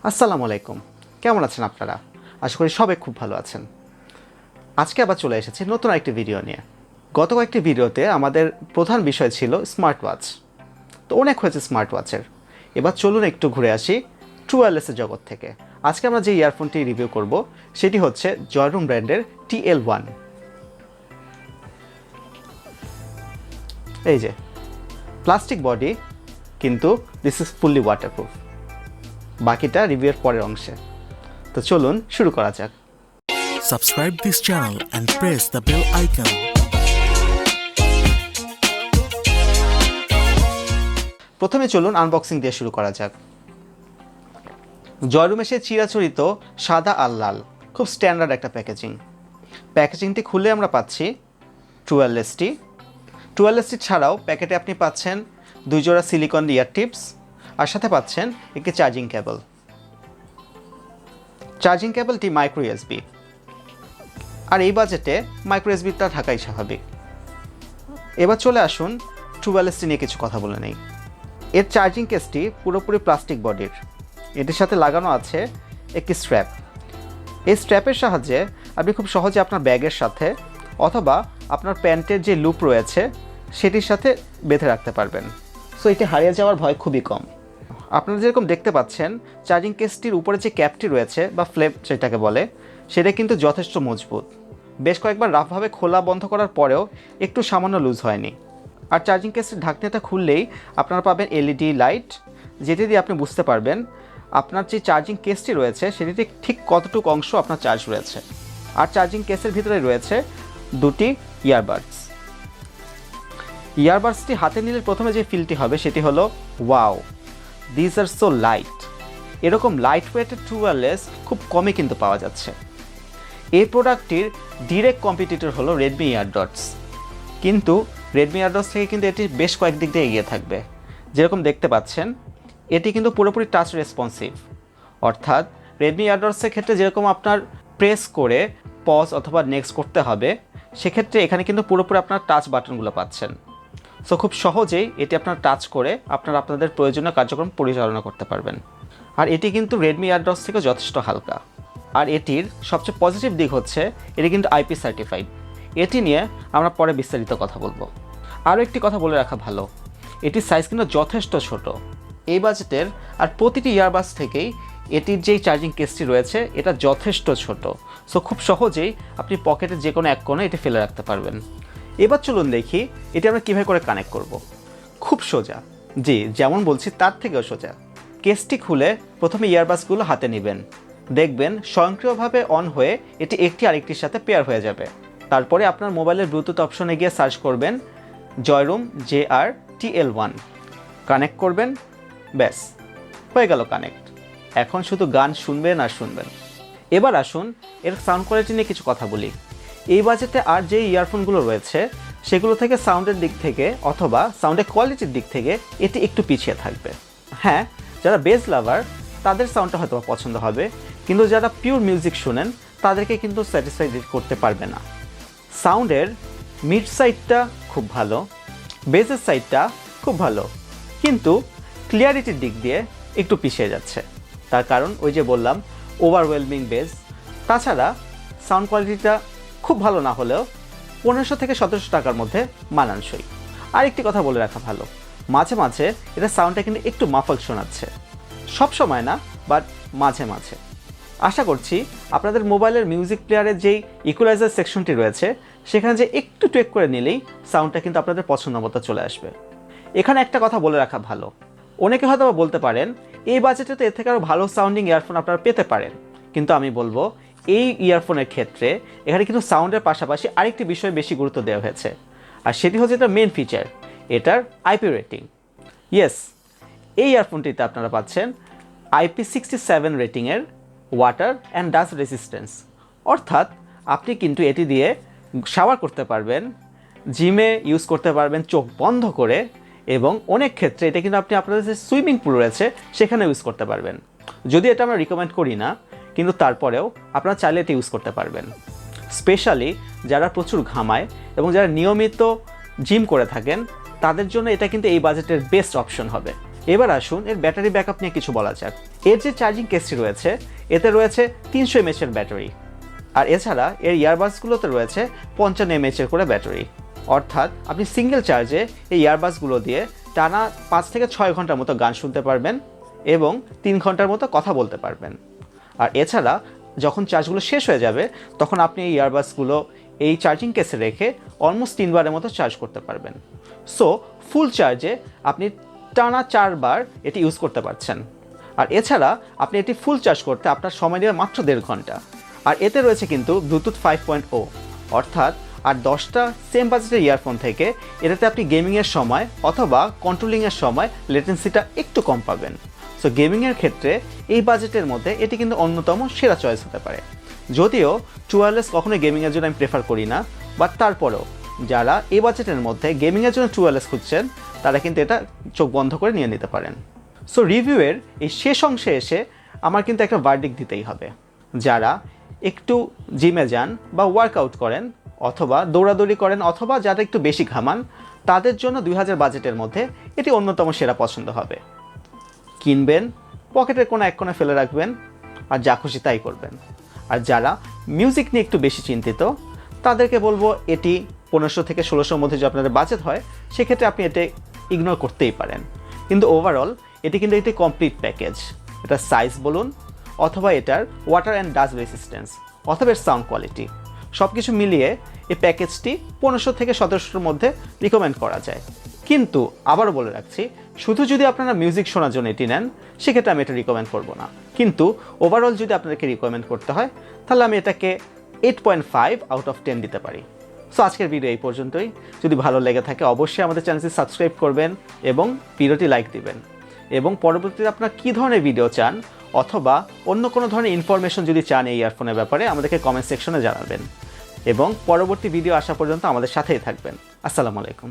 আসসালামু আলাইকুম, কেমন আছেন আপনারা? আশা করি সবাই খুব ভালো আছেন। আজকে আবার চলে এসেছি নতুন একটি ভিডিও নিয়ে। গত কয়েকটি ভিডিওতে আমাদের প্রধান বিষয় ছিল স্মার্ট ওয়াচ। তো অনেক হয়েছে স্মার্ট ওয়াচের, এবার চলুন একটু ঘুরে আসি ট্রুওয়্যারলেসের জগৎ থেকে। আজকে আমরা যে ইয়ারফোনটি রিভিউ করব সেটি হচ্ছে জয়রুম ব্র্যান্ডের TL1। এই যে প্লাস্টিক বডি, কিন্তু দিস ইজ ফুললি ওয়াটারপ্রুফ। বাকিটা রিভিউয়ের পরের অংশে। তো চলুন শুরু করা যাক। Subscribe this channel and press the bell icon. প্রথমে চলুন আনবক্সিং দিয়ে শুরু করা যাক। জয়রুমে সে চিরাচরিত সাদা আর লাল, খুব স্ট্যান্ডার্ড একটা প্যাকেজিংটি খুলে আমরা পাচ্ছি ট্রুওয়্যারলেসটি ছাড়াও প্যাকেটে আপনি পাচ্ছেন 2 জোড়া সিলিকন ইয়ার টিপস, আর সাথে পাচ্ছেন একটি চার্জিং কেবলটি মাইক্রো ইউএসবি, আর এই বাজেটে মাইক্রো ইউএসবিটা থাকাই স্বাভাবিক। এবার চলে আসুন ট্রুওয়্যারলেসটি নিয়ে কিছু কথা বলে নেই। এর চার্জিং কেসটি পুরোপুরি প্লাস্টিক বডির, এটির সাথে লাগানো আছে একটি স্ট্র্যাপ। এই স্ট্র্যাপের সাহায্যে আপনি খুব সহজে আপনার ব্যাগের সাথে অথবা আপনার প্যান্টের যে লুপ রয়েছে সেটির সাথে বেঁধে রাখতে পারবেন। সো এটি হারিয়ে যাওয়ার ভয় খুবই কম। আপনারা যেরকম দেখতে পাচ্ছেন, চার্জিং কেসটির উপরে যে ক্যাপটি রয়েছে বা ফ্লেপ যেটাকে বলে, সেটা কিন্তু যথেষ্ট মজবুত। বেশ কয়েকবার রাফভাবে খোলা বন্ধ করার পরেও একটু সামান্য লুজ হয়নি। আর চার্জিং কেসটির ঢাকনাটা খুললেই আপনারা পাবেন এলইডি লাইট, যেটি দিয়ে আপনি বুঝতে পারবেন আপনার যে চার্জিং কেসটি রয়েছে সেটিতে ঠিক কতটুকু অংশ আপনার চার্জ রয়েছে। আর চার্জিং কেসের ভিতরে রয়েছে 2টি ইয়ারবাডসটি হাতে নিলে প্রথমে যে ফিলটি হবে সেটি হলো wow, this are so light. এরকম লাইট ওয়েটের ট্রুওয়্যারলেস খুব কমই কিন্তু পাওয়া যাচ্ছে। এই প্রোডাক্টটির ডিরেক্ট কম্পিটিটর হলো রেডমি ইয়ারডটস, কিন্তু রেডমি ইয়ারডটস থেকে কিন্তু এটি বেশ কয়েক দিক দিয়ে এগিয়ে থাকবে। যেরকম দেখতে পাচ্ছেন, এটি কিন্তু পুরোপুরি টাচ রেসপন্সিভ, অর্থাৎ রেডমি ইয়ারডটসের ক্ষেত্রে যেরকম আপনার প্রেস করে পজ অথবা নেক্সট করতে হবে, সেক্ষেত্রে এখানে কিন্তু পুরোপুরি আপনার টাচ বাটনগুলো পাচ্ছেন। সো খুব সহজেই এটি আপনার টাচ করে আপনাদের প্রয়োজনীয় কার্যক্রম পরিচালনা করতে পারবেন। আর এটি কিন্তু রেডমি ইয়ারডটস থেকে যথেষ্ট হালকা। আর এটির সবচেয়ে পজিটিভ দিক হচ্ছে এটি কিন্তু IP সার্টিফাইড। এটি নিয়ে আমরা পরে বিস্তারিত কথা বলবো। আরও একটি কথা বলে রাখা ভালো, এটির সাইজ কিন্তু যথেষ্ট ছোট এই বাজেটের। আর প্রতিটি ইয়ারবাডস থেকেই এটির যেই চার্জিং কেসটি রয়েছে এটা যথেষ্ট ছোট। সো খুব সহজেই আপনি পকেটের যে কোনো এক কোণে এটি ফেলে রাখতে পারবেন। এবার চলুন দেখি এটি আমরা কীভাবে করে কানেক্ট করব। খুব সোজা, জি যেমন বলছি তার থেকেও সোজা। কেসটি খুলে প্রথমে ইয়ারবাডসগুলো হাতে নেবেন, দেখবেন স্বয়ংক্রিয়ভাবে অন হয়ে এটি একটি আরেকটির সাথে পেয়ার হয়ে যাবে। তারপরে আপনার মোবাইলের ব্লুটুথ অপশনে গিয়ে সার্চ করবেন জয়রুম JRTL1, কানেক্ট করবেন, ব্যাস হয়ে গেল কানেক্ট। এখন শুধু গান শুনবেন আর শুনবেন। এবার আসুন এর সাউন্ড কোয়ালিটি নিয়ে কিছু কথা বলি। এই বাজেটে আর যে ইয়ারফোনগুলো রয়েছে সেগুলো থেকে সাউন্ডের দিক থেকে অথবা সাউন্ডের কোয়ালিটির দিক থেকে এটি একটু পিছিয়ে থাকবে। হ্যাঁ, যারা বেস লাভার তাদের সাউন্ডটা হয়তো পছন্দ হবে, কিন্তু যারা পিওর মিউজিক শুনেন তাদেরকে কিন্তু স্যাটিসফাইড করতে পারবে না। সাউন্ডের মিড সাইডটা খুব ভালো, বেসের সাইডটা খুব ভালো, কিন্তু ক্লিয়ারিটির দিক দিয়ে একটু পিছিয়ে যাচ্ছে। তার কারণ ওই যে বললাম, ওভারওয়েলমিং বেস। তাছাড়া সাউন্ড কোয়ালিটিটা খুব ভালো না হলেও 1500 থেকে 1700 টাকার মধ্যে মানানসই। আর একটি কথা বলে রাখা ভালো, মাঝে মাঝে এটা সাউন্ডটা কিন্তু একটু মাফল শোনাচ্ছে, সব সময় না, বাট মাঝে মাঝে। আশা করছি আপনাদের মোবাইলের মিউজিক প্লেয়ারের যেই ইকুয়ালাইজার সেকশনটি রয়েছে সেখানে যে একটু টুয়েক করে নিলেই সাউন্ডটা কিন্তু আপনাদের পছন্দ মতো চলে আসবে। এখানে একটা কথা বলে রাখা ভালো, অনেকে হয়তো বলতে পারেন এই বাজেটে তো এর থেকে আরও ভালো সাউন্ডিং ইয়ারফোন আপনারা পেতে পারেন, কিন্তু আমি বলবো এই ইয়ারফোনের ক্ষেত্রে এখানে কিন্তু সাউন্ডের পাশাপাশি আরেকটি বিষয় বেশি গুরুত্ব দেওয়া হয়েছে, আর সেটি হচ্ছে এটার মেন ফিচার, এটার IP রেটিং। ইয়েস, এই ইয়ারফোনটিতে আপনারা পাচ্ছেন IP67 রেটিংয়ের ওয়াটার অ্যান্ড ডাস্ট রেসিস্ট্যান্স, অর্থাৎ আপনি কিন্তু এটি দিয়ে শাওয়ার করতে পারবেন, জিমে ইউজ করতে পারবেন চোখ বন্ধ করে, এবং অনেক ক্ষেত্রে এটা কিন্তু আপনি আপনাদের যে সুইমিং পুল রয়েছে সেখানে ইউজ করতে পারবেন। যদি এটা আমরা রিকমেন্ড করি না, কিন্তু তারপরেও আপনারা চাইলে এটা ইউজ করতে পারবেন। স্পেশালি যারা প্রচুর ঘামায় এবং যারা নিয়মিত জিম করে থাকেন তাদের জন্য এটা কিন্তু এই বাজেটের বেস্ট অপশন হবে। এবার আসুন এর ব্যাটারি ব্যাকআপ নিয়ে কিছু বলা যাক। এর যে চার্জিং কেসটি রয়েছে এতে রয়েছে 300 mAh এর ব্যাটারি, আর এছাড়া এর ইয়ারবাডসগুলোতে রয়েছে 55 mAh এর করে ব্যাটারি। অর্থাৎ আপনি সিঙ্গেল চার্জে এই ইয়ারবাডসগুলো দিয়ে টানা 5 থেকে 6 ঘন্টার মতো গান শুনতে পারবেন এবং 3 ঘন্টার মতো কথা বলতে পারবেন। আর এছাড়া যখন চার্জগুলো শেষ হয়ে যাবে তখন আপনি এই ইয়ারবাডসগুলো এই চার্জিং কেসে রেখে অলমোস্ট 3 বারের মতো চার্জ করতে পারবেন। সো ফুল চার্জে আপনি টানা 4 বার এটি ইউজ করতে পারছেন। আর এছাড়া আপনি এটি ফুল চার্জ করতে আপনার সময় নেবে মাত্র 1.5 ঘন্টা। আর এতে রয়েছে কিন্তু ব্লুটুথ 5.0, অর্থাৎ আর 10টা সেম বাজেটের ইয়ারফোন থেকে এটাতে আপনি গেমিংয়ের সময় অথবা কন্ট্রোলিংয়ের সময় লেটেন্সিটা একটু কম পাবেন। সো গেমিংয়ের ক্ষেত্রে এই বাজেটের মধ্যে এটি কিন্তু অন্যতম সেরা চয়েস হতে পারে। যদিও টুয়ারলেস কখনোই গেমিংয়ের জন্য আমি প্রেফার করি না, বাট তারপরেও যারা এই বাজেটের মধ্যে গেমিংয়ের জন্য টুয়ারলেস খুঁজছেন তারা কিন্তু এটা চোখ বন্ধ করে নিয়ে নিতে পারেন। সো রিভিউয়ের এই শেষ অংশে এসে আমার কিন্তু একটা ভার্ডিক্ট দিতেই হবে। যারা একটু জিমে যান বা ওয়ার্কআউট করেন অথবা দৌড়াদৌড়ি করেন অথবা যারা একটু বেশি ঘামান তাদের জন্য 2000 বাজেটের মধ্যে এটি অন্যতম সেরা পছন্দ হবে। কিনবেন, পকেটের কোনো এক কোণে ফেলে রাখবেন আর যা খুশি তাই করবেন। আর যারা মিউজিক নিয়ে একটু বেশি চিন্তিত তাদেরকে বলবো এটি 1500 থেকে 1600 মধ্যে যদি আপনাদের বাজেট হয় সেক্ষেত্রে আপনি এটি ইগনোর করতেই পারেন। কিন্তু ওভারঅল এটি কিন্তু একটি কমপ্লিট প্যাকেজ। এটার সাইজ বলুন অথবা এটার ওয়াটার অ্যান্ড ডাস্ট রেসিস্ট্যান্স অথবা এর সাউন্ড কোয়ালিটি সব কিছু মিলিয়ে এই প্যাকেজটি 1500 থেকে 1700-র মধ্যে রিকমেন্ড করা যায়। কিন্তু আবারও বলে রাখছি, শুধু যদি আপনারা মিউজিক শোনার জন্য এটি নেন সেক্ষেত্রে আমি এটা রিকমেন্ড করবো না। কিন্তু ওভারঅল যদি আপনাদেরকে রিকমেন্ড করতে হয় তাহলে আমি এটাকে 8.5 আউট অফ 10 দিতে পারি। সো আজকের ভিডিও এই পর্যন্তই। যদি ভালো লেগে থাকে অবশ্যই আমাদের চ্যানেলটি সাবস্ক্রাইব করবেন এবং ভিডিওটি লাইক দিবেন। এবং পরবর্তীতে আপনারা কী ধরনের ভিডিও চান অথবা অন্য কোনো ধরনের ইনফরমেশন যদি চান এই ইয়ারফোনের ব্যাপারে আমাদেরকে কমেন্ট সেকশনে জানাবেন। এবং পরবর্তী ভিডিও আসা পর্যন্ত আমাদের সাথেই থাকবেন। আসসালামু আলাইকুম।